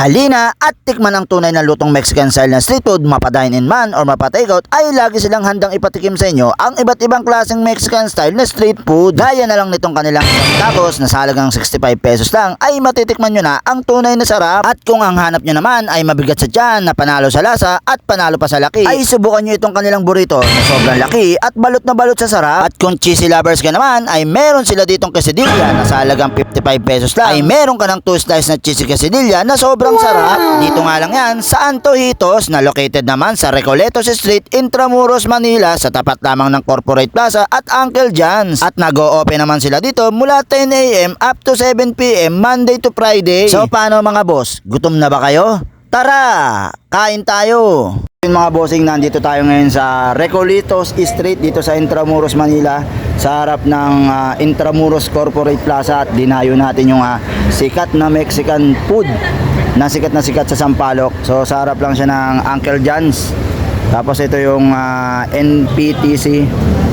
Halina at tikman ang tunay na lutong Mexican style na street food, mapa-dine-in man or mapa-takeout, ay lagi silang handang ipatikim sa inyo ang iba't ibang klaseng Mexican style na street food. Gaya na lang nitong kanilang tacos na sa halagang 65 pesos lang ay matitikman nyo na ang tunay na sarap. At kung ang hanap nyo naman ay mabigat sa tiyan na panalo sa lasa at panalo pa sa laki, ay subukan nyo itong kanilang burrito na sobrang laki at balot na balot sa sarap. At kung cheesy lovers ka naman ay meron sila ditong quesadilla na sa halagang 55 pesos lang, ay meron ka ng 2 slice na cheesy quesadilla na sobrang sarap. Dito nga lang yan sa Antojitos na located naman sa Recoletos Street, Intramuros, Manila, sa tapat lamang ng Corporate Plaza at Uncle John's. At nag-o-open naman sila dito mula 10 AM up to 7 PM Monday to Friday. So paano mga boss? Gutom na ba kayo? Tara! Kain tayo! Yung mga bossing, nandito tayo ngayon sa Recoletos Street dito sa Intramuros, Manila, sa harap ng Intramuros Corporate Plaza, at dinayo natin yung sikat na Mexican food na sikat sa Sampaloc. So sa harap lang siya ng Uncle John's. Tapos ito yung NPTC,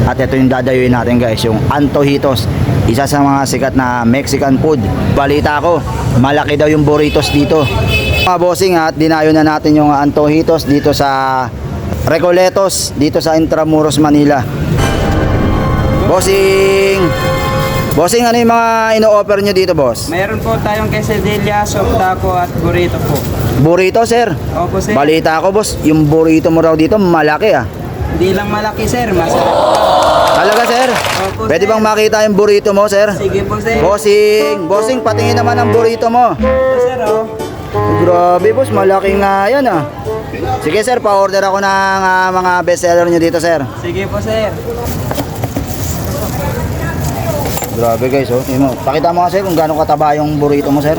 at ito yung dadayuin natin guys, yung Antojitos, isa sa mga sikat na Mexican food. Balita ko, malaki daw yung burritos dito. Mga bossing, at dinayo na natin yung Antojitos dito sa Recoletos dito sa Intramuros, Manila. Bossing, ano yung mga ino-offer nyo dito, boss? Mayroon po tayong quesadilla, soft taco at burrito po. Burrito, sir? Opo, sir. Balita ko, boss, yung burrito mo raw dito malaki Hindi lang malaki, sir. Masarap. Talaga, sir? Opo, Pwede sir. bang makita yung burrito mo, sir? Sige po, sir. Bossing, patingin naman ang burrito mo. Ito, sir, oh. Grabe, boss, malaki nga yan Sige, sir, pa-order ako ng mga bestseller nyo dito, sir. Sige po, sir. Grabe guys, tingnan mo. Pakita mo nga, sir, kung gaano kataba yung burrito mo, sir.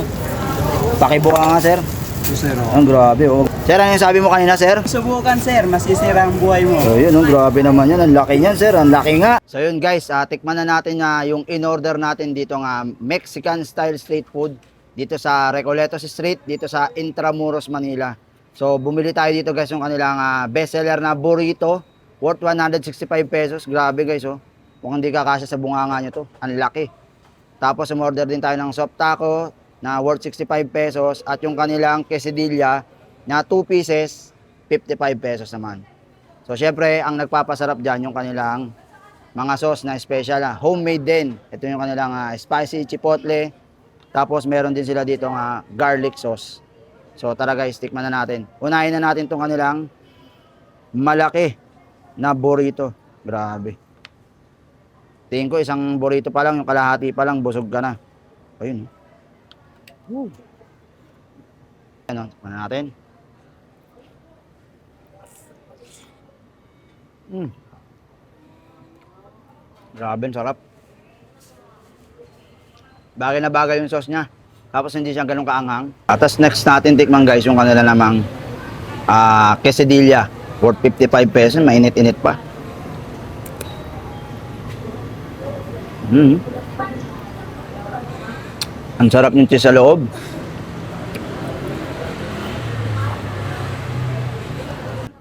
Pakibuka nga, sir. Ito, sir, oh. Ang grabe, Sir, ano yung sabi mo kanina, sir? Subukan, sir. Masisira ang buhay mo. So yun, grabe naman yan. Ang laki niyan, sir. Ang laki nga. So yun guys, tikman na natin yung in-order natin dito nga Mexican style street food dito sa Recoletos Street, dito sa Intramuros, Manila. So bumili tayo dito guys yung kanilang bestseller na burrito worth 165 pesos. Grabe guys, mukhang hindi kakasya sa bunganga nyo to. Ang laki. Tapos umorder din tayo ng soft taco na worth 65 pesos at yung kanilang quesadilla na 2 pieces, 55 pesos naman. So syempre, ang nagpapasarap dyan yung kanilang mga sauce na special, homemade din. Ito yung kanilang spicy chipotle. Tapos meron din sila dito garlic sauce. So tara guys, tikman na natin. Unahin na natin itong kanilang malaki na burrito. Grabe. Tingin ko isang burrito pa lang, yung kalahati pa lang, busog ka na. Ayun. Woo. Ano, tikman na natin. Grabe, sarap. Bagay na bagay yung sauce niya. Tapos hindi siya ganun kaanghang. Tapos next natin tikman guys yung kanila namang quesadilla worth 55 pesos. Mainit-init pa. Ang sarap ng cheese sa loob.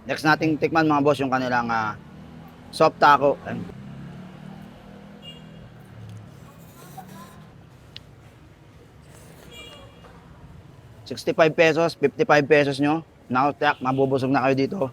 Next nating tikman mga boss yung kanilang soft taco. 65 pesos, 55 pesos nyo. Naku, tiyak, mabubusog na kayo dito.